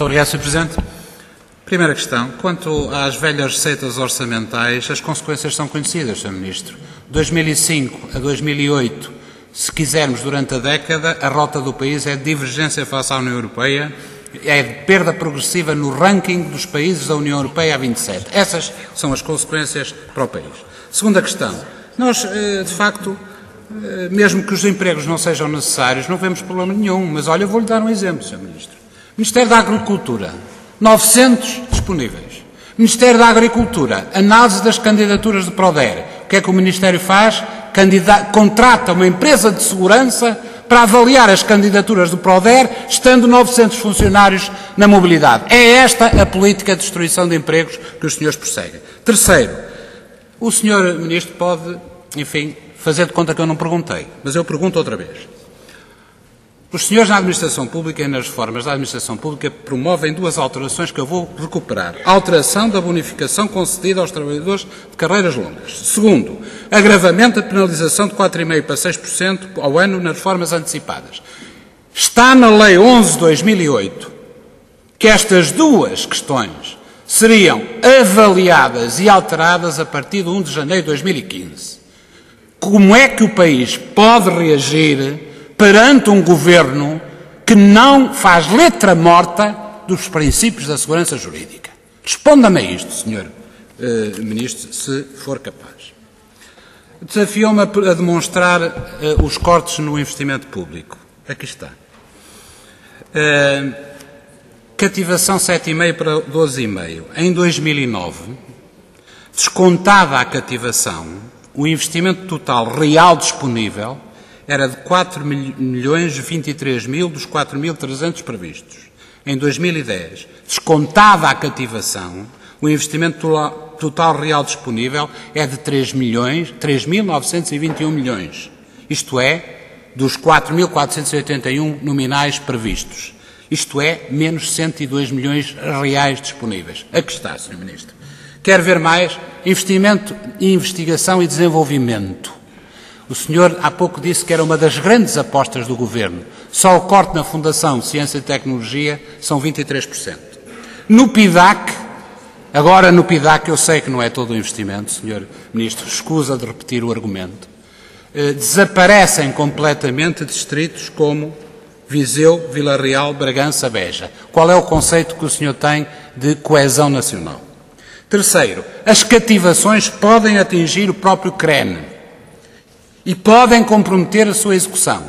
Muito obrigado, Sr. Presidente. Primeira questão. Quanto às velhas receitas orçamentais, as consequências são conhecidas, Sr. Ministro. 2005 a 2008, se quisermos, durante a década, a rota do país é de divergência face à União Europeia, é de perda progressiva no ranking dos países da União Europeia a 27. Essas são as consequências para o país. Segunda questão. Nós, de facto, mesmo que os empregos não sejam necessários, não vemos problema nenhum. Mas, olha, eu vou-lhe dar um exemplo, Sr. Ministro. Ministério da Agricultura, 900 disponíveis. Ministério da Agricultura, análise das candidaturas de Proder. O que é que o Ministério faz? Contrata uma empresa de segurança para avaliar as candidaturas do Proder, estando 900 funcionários na mobilidade. É esta a política de destruição de empregos que os senhores perseguem. Terceiro, o senhor Ministro pode, enfim, fazer de conta que eu não perguntei, mas eu pergunto outra vez. Os senhores na administração pública e nas reformas da administração pública promovem duas alterações que eu vou recuperar. A alteração da bonificação concedida aos trabalhadores de carreiras longas. Segundo, agravamento da penalização de 4,5% para 6% ao ano nas reformas antecipadas. Está na Lei 11/2008 que estas duas questões seriam avaliadas e alteradas a partir de 1 de janeiro de 2015. Como é que o país pode reagir perante um governo que não faz letra morta dos princípios da segurança jurídica? Responda-me a isto, Sr. Ministro, se for capaz. Desafiou-me a demonstrar os cortes no investimento público. Aqui está. Cativação 7,5% para 12,5%. Em 2009, descontada a cativação, o investimento total real disponível era de 4.023.000 dos 4.300 previstos. Em 2010, descontada a cativação, o investimento total real disponível é de 3.921 milhões. Isto é, dos 4.481 nominais previstos. Isto é, menos 102 milhões reais disponíveis. Aqui está, Sr. Ministro. Quer ver mais? Investimento, investigação e desenvolvimento. O senhor há pouco disse que era uma das grandes apostas do Governo. Só o corte na Fundação de Ciência e Tecnologia são 23%. No PIDAC, agora no PIDAC eu sei que não é todo o investimento, Sr. Ministro, escusa de repetir o argumento, desaparecem completamente distritos como Viseu, Vila Real, Bragança, Beja. Qual é o conceito que o senhor tem de coesão nacional? Terceiro, as cativações podem atingir o próprio CREN e podem comprometer a sua execução.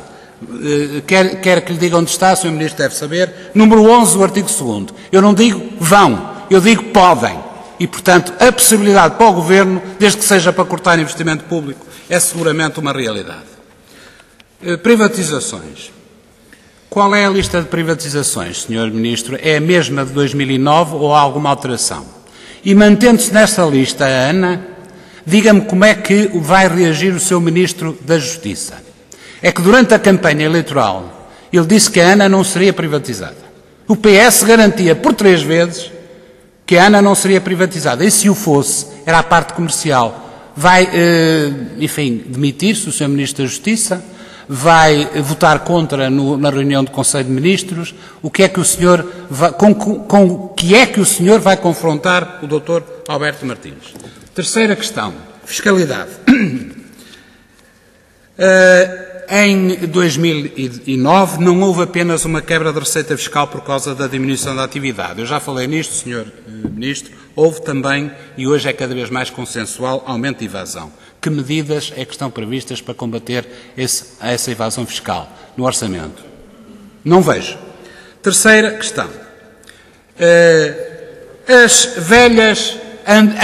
Quer que lhe diga onde está, o Sr. Ministro deve saber, número 11 do artigo 2º. Eu não digo vão, eu digo podem. E, portanto, a possibilidade para o Governo, desde que seja para cortar investimento público, é seguramente uma realidade. Privatizações. Qual é a lista de privatizações, Sr. Ministro? É a mesma de 2009 ou há alguma alteração? E mantendo-se nesta lista, Ana, diga-me como é que vai reagir o seu Ministro da Justiça. É que durante a campanha eleitoral ele disse que a ANA não seria privatizada. O PS garantia por 3 vezes que a ANA não seria privatizada. E se o fosse, era a parte comercial. Vai, enfim, demitir-se o seu Ministro da Justiça? Vai votar contra na reunião do Conselho de Ministros? O que é que o senhor com que é que o senhor vai confrontar o Dr. Alberto Martins? Terceira questão, fiscalidade. Em 2009 não houve apenas uma quebra da receita fiscal por causa da diminuição da atividade. Eu já falei nisto, Sr. Ministro, houve também, e hoje é cada vez mais consensual, aumento de evasão. Que medidas é que estão previstas para combater essa evasão fiscal no orçamento? Não vejo. Terceira questão. As velhas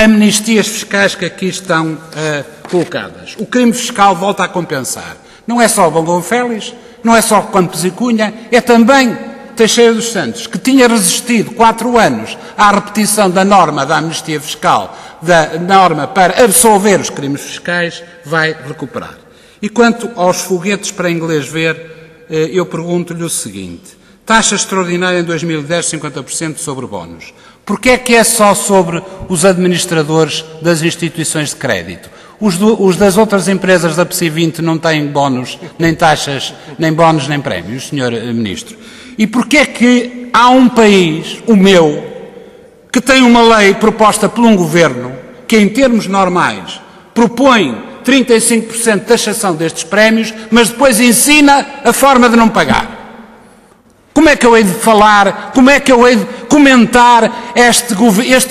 amnistias fiscais que aqui estão colocadas. O crime fiscal volta a compensar. Não é só o Bom Félix, não é só Campos e Cunha, é também Teixeira dos Santos, que tinha resistido 4 anos à repetição da norma da amnistia fiscal, da norma para absolver os crimes fiscais, vai recuperar. E quanto aos foguetes para inglês ver, eu pergunto-lhe o seguinte. Taxa extraordinária em 2010, 50% sobre bónus. Porquê é que é só sobre os administradores das instituições de crédito? Os das outras empresas da PSI 20 não têm bónus, nem taxas, nem bónus, nem prémios, Sr. Ministro. E porquê é que há um país, o meu, que tem uma lei proposta por um governo que, em termos normais, propõe 35% de taxação destes prémios, mas depois ensina a forma de não pagar? Como é que eu hei de falar, como é que eu hei de comentar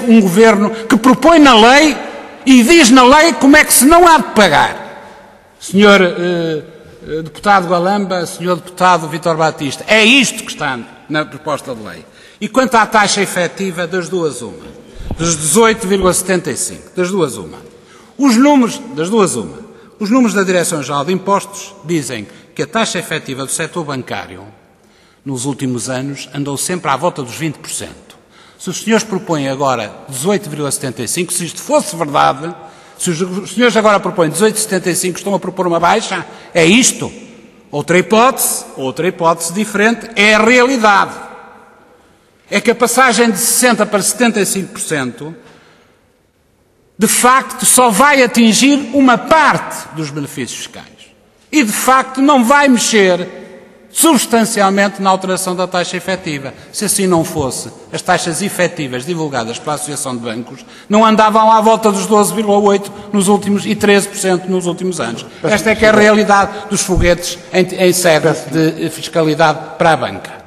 um governo que propõe na lei e diz na lei como é que se não há de pagar? Senhor deputado Galamba, senhor deputado Vítor Batista, é isto que está na proposta de lei. E quanto à taxa efetiva, das duas uma, dos 18,75, das duas uma. Os números da Direção-Geral de Impostos dizem que a taxa efetiva do setor bancário, nos últimos anos, andou sempre à volta dos 20%. Se os senhores propõem agora 18,75%, se isto fosse verdade, se os senhores agora propõem 18,75%, estão a propor uma baixa, é isto. Outra hipótese diferente, é a realidade. É que a passagem de 60% para 75%, de facto, só vai atingir uma parte dos benefícios fiscais. E, de facto, não vai mexer substancialmente na alteração da taxa efetiva. Se assim não fosse, as taxas efetivas divulgadas pela Associação de Bancos não andavam à volta dos 12,8% nos últimos e 13% nos últimos anos. Esta é que é a realidade dos foguetes em sede de fiscalidade para a banca.